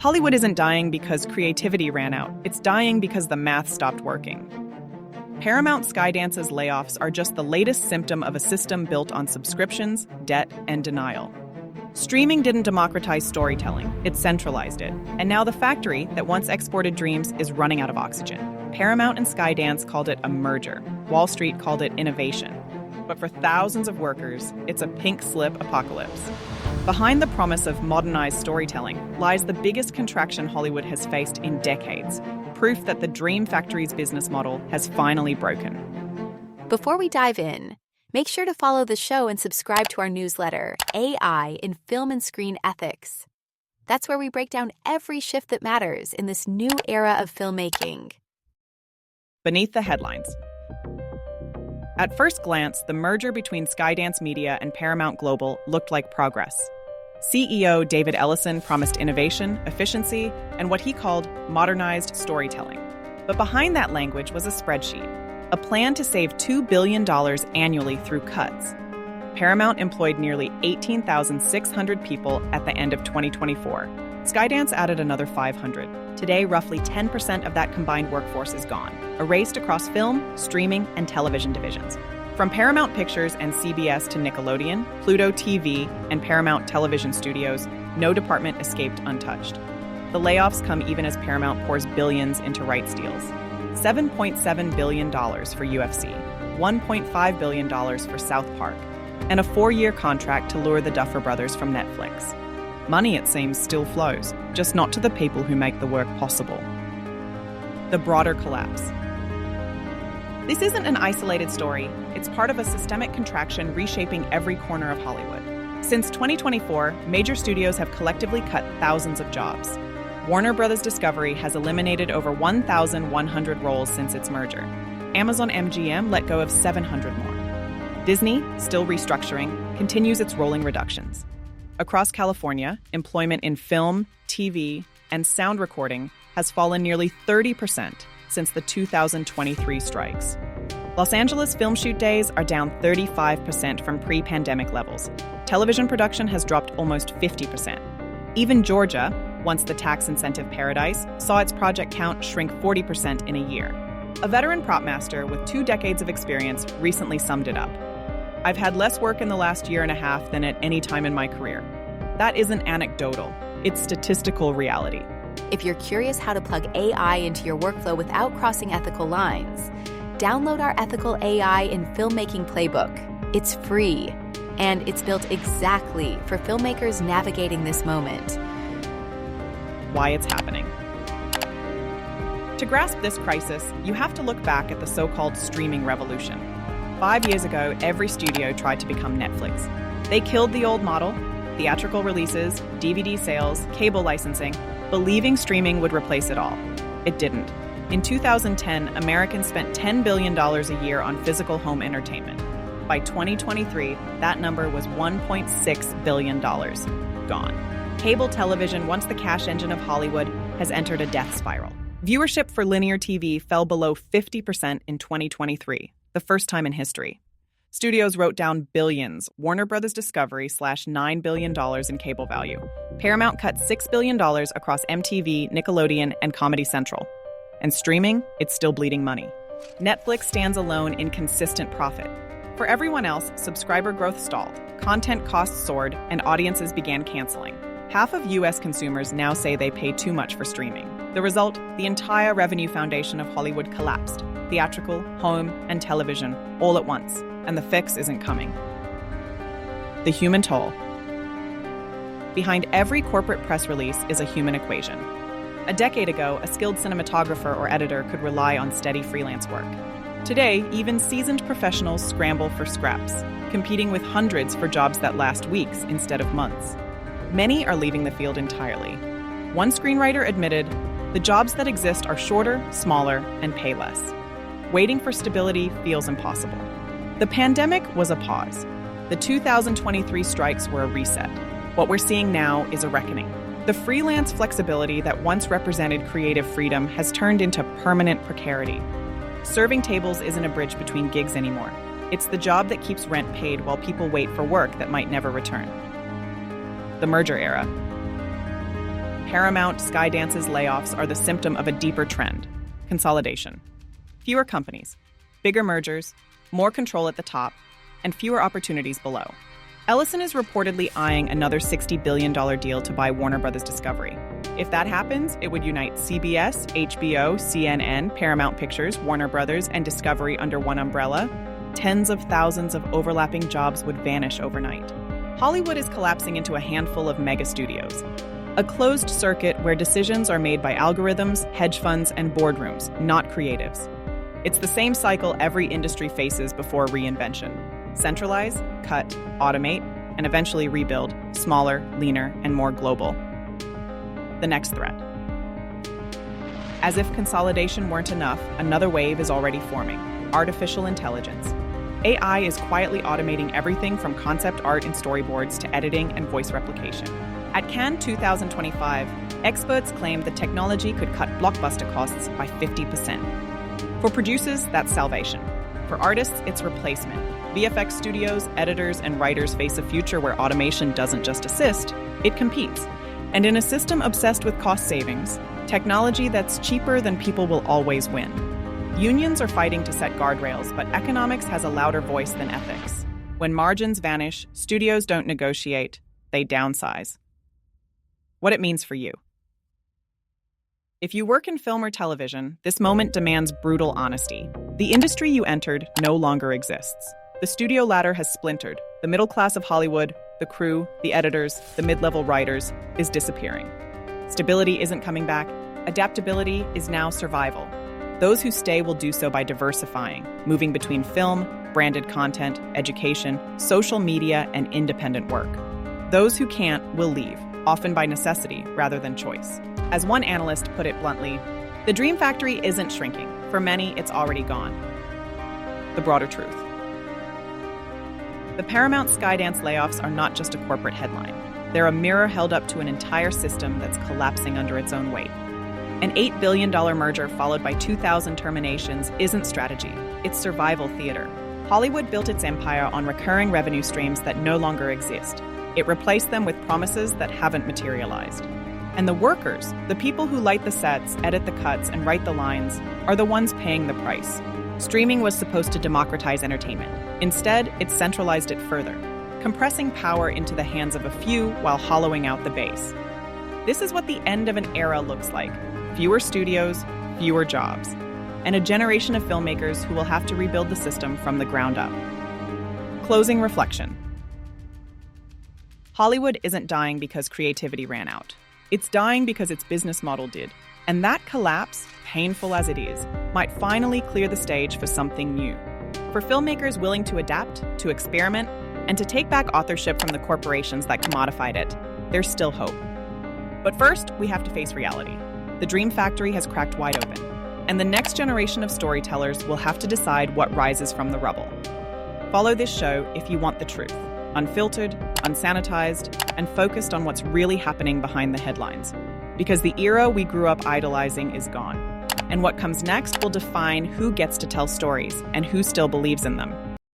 Hollywood isn't dying because creativity ran out. It's dying because the math stopped working. Paramount-Skydance's layoffs are just the latest symptom of a system built on subscriptions, debt, and denial. Streaming didn't democratize storytelling, it centralized it. And now the factory that once exported dreams is running out of oxygen. Paramount and Skydance called it a merger. Wall Street called it innovation. But for thousands of workers, it's a pink slip apocalypse. Behind the promise of modernized storytelling lies the biggest contraction Hollywood has faced in decades, proof that the Dream Factory's business model has finally broken. Before we dive in, make sure to follow the show and subscribe to our newsletter, AI in Film and Screen Ethics. That's where we break down every shift that matters in this new era of filmmaking. Beneath the headlines. At first glance, the merger between Skydance Media and Paramount Global looked like progress. CEO David Ellison promised innovation, efficiency, and what he called modernized storytelling. But behind that language was a spreadsheet, a plan to save $2 billion annually through cuts. Paramount employed nearly 18,600 people at the end of 2024. Skydance added another 500. Today, roughly 10% of that combined workforce is gone, erased across film, streaming, and television divisions. From Paramount Pictures and CBS to Nickelodeon, Pluto TV, and Paramount Television Studios, no department escaped untouched. The layoffs come even as Paramount pours billions into rights deals. $7.7 billion for UFC, $1.5 billion for South Park, and a 4-year contract to lure the Duffer Brothers from Netflix. Money, it seems, still flows, just not to the people who make the work possible. The broader collapse. This isn't an isolated story. It's part of a systemic contraction reshaping every corner of Hollywood. Since 2024, major studios have collectively cut thousands of jobs. Warner Bros. Discovery has eliminated over 1,100 roles since its merger. Amazon MGM let go of 700 more. Disney, still restructuring, continues its rolling reductions. Across California, employment in film, TV, and sound recording has fallen nearly 30% since the 2023 strikes. Los Angeles film shoot days are down 35% from pre-pandemic levels. Television production has dropped almost 50%. Even Georgia, once the tax incentive paradise, saw its project count shrink 40% in a year. A veteran prop master with 2 decades of experience recently summed it up. I've had less work in the last year and a half than at any time in my career. That isn't anecdotal, it's statistical reality. If you're curious how to plug AI into your workflow without crossing ethical lines, download our Ethical AI in Filmmaking playbook. It's free, and it's built exactly for filmmakers navigating this moment. Why it's happening. To grasp this crisis, you have to look back at the so-called streaming revolution. 5 years ago, every studio tried to become Netflix. They killed the old model, theatrical releases, DVD sales, cable licensing, believing streaming would replace it all. It didn't. In 2010, Americans spent $10 billion a year on physical home entertainment. By 2023, that number was $1.6 billion. Gone. Cable television, once the cash engine of Hollywood, has entered a death spiral. Viewership for linear TV fell below 50% in 2023. The first time in history. Studios wrote down billions. Warner Bros. Discovery slashed $9 billion in cable value. Paramount cut $6 billion across MTV, Nickelodeon, and Comedy Central. And streaming, it's still bleeding money. Netflix stands alone in consistent profit. For everyone else, subscriber growth stalled, content costs soared, and audiences began canceling. Half of U.S. consumers now say they pay too much for streaming. The result, the entire revenue foundation of Hollywood collapsed. Theatrical, home, and television, all at once, and the fix isn't coming. The human toll. Behind every corporate press release is a human equation. A decade ago, a skilled cinematographer or editor could rely on steady freelance work. Today, even seasoned professionals scramble for scraps, competing with hundreds for jobs that last weeks instead of months. Many are leaving the field entirely. One screenwriter admitted, "The jobs that exist are shorter, smaller, and pay less. Waiting for stability feels impossible." The pandemic was a pause. The 2023 strikes were a reset. What we're seeing now is a reckoning. The freelance flexibility that once represented creative freedom has turned into permanent precarity. Serving tables isn't a bridge between gigs anymore. It's the job that keeps rent paid while people wait for work that might never return. The merger era. Paramount-Skydance's layoffs are the symptom of a deeper trend: consolidation. Fewer companies, bigger mergers, more control at the top, and fewer opportunities below. Ellison is reportedly eyeing another $60 billion deal to buy Warner Bros. Discovery. If that happens, it would unite CBS, HBO, CNN, Paramount Pictures, Warner Bros., and Discovery under one umbrella. Tens of thousands of overlapping jobs would vanish overnight. Hollywood is collapsing into a handful of mega studios, a closed circuit where decisions are made by algorithms, hedge funds, and boardrooms, not creatives. It's the same cycle every industry faces before reinvention. Centralize, cut, automate, and eventually rebuild, smaller, leaner, and more global. The next threat. As if consolidation weren't enough, another wave is already forming: artificial intelligence. AI is quietly automating everything from concept art and storyboards to editing and voice replication. At Cannes 2025, experts claimed the technology could cut blockbuster costs by 50%. For producers, that's salvation. For artists, it's replacement. VFX studios, editors, and writers face a future where automation doesn't just assist, it competes. And in a system obsessed with cost savings, technology that's cheaper than people will always win. Unions are fighting to set guardrails, but economics has a louder voice than ethics. When margins vanish, studios don't negotiate, they downsize. What it means for you. If you work in film or television, this moment demands brutal honesty. The industry you entered no longer exists. The studio ladder has splintered. The middle class of Hollywood, the crew, the editors, the mid-level writers, is disappearing. Stability isn't coming back. Adaptability is now survival. Those who stay will do so by diversifying, moving between film, branded content, education, social media, and independent work. Those who can't will leave, often by necessity rather than choice. As one analyst put it bluntly, the dream factory isn't shrinking. For many, it's already gone. The broader truth. The Paramount-Skydance layoffs are not just a corporate headline. They're a mirror held up to an entire system that's collapsing under its own weight. An $8 billion merger followed by 2,000 terminations isn't strategy, it's survival theater. Hollywood built its empire on recurring revenue streams that no longer exist. It replaced them with promises that haven't materialized. And the workers, the people who light the sets, edit the cuts, and write the lines, are the ones paying the price. Streaming was supposed to democratize entertainment. Instead, it centralized it further, compressing power into the hands of a few while hollowing out the base. This is what the end of an era looks like: fewer studios, fewer jobs, and a generation of filmmakers who will have to rebuild the system from the ground up. Closing reflection. Hollywood isn't dying because creativity ran out. It's dying because its business model did. And that collapse, painful as it is, might finally clear the stage for something new. For filmmakers willing to adapt, to experiment, and to take back authorship from the corporations that commodified it, there's still hope. But first, we have to face reality. The dream factory has cracked wide open, and the next generation of storytellers will have to decide what rises from the rubble. Follow this show if you want the truth, unfiltered, unsanitized, and focused on what's really happening behind the headlines. Because the era we grew up idolizing is gone, and what comes next will define who gets to tell stories and who still believes in them.